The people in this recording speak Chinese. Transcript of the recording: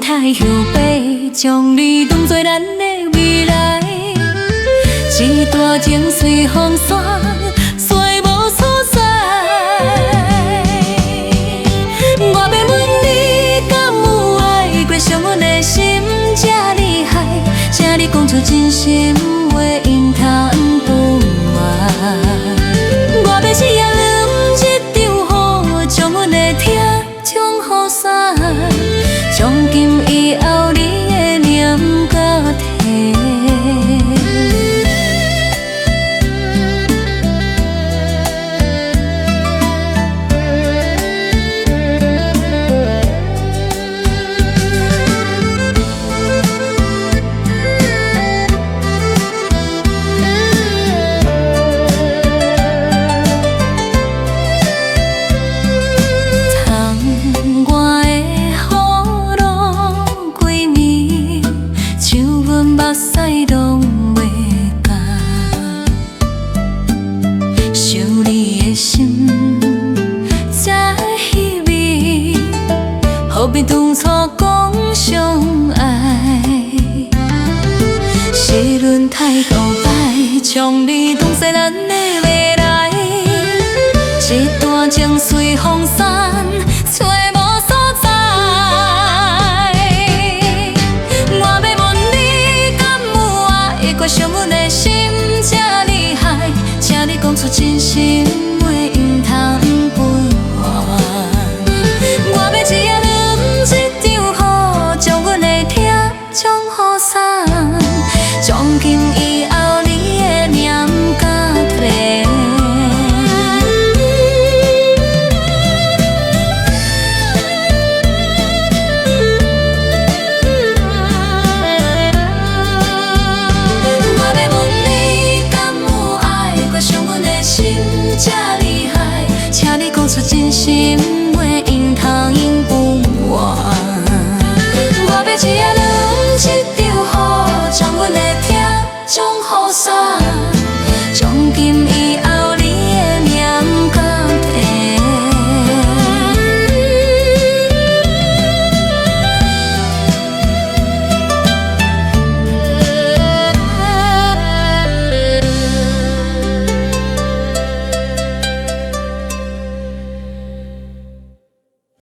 太后背，将你当作咱的未来。一段情随风散，随无所在。我要问你，敢有爱过伤阮的心这厉害？请你讲出真心话，因通不完。我要一夜忍一场雨，将阮的痛将雨伞。从今以后，你的念甲提。目屎拢袂干，想你的心才稀微，何必当初讲相爱？时轮太古摆，将你当作咱的未来，一段情随风散，找无所在。伤阮的心这厉害，请你讲出真心话，因通不完。我要一夜忍一场雨，将阮的痛将雨伞。从今以后，你的念甲提。这厉害，请你讲出真心话，因通不完。我要一夜。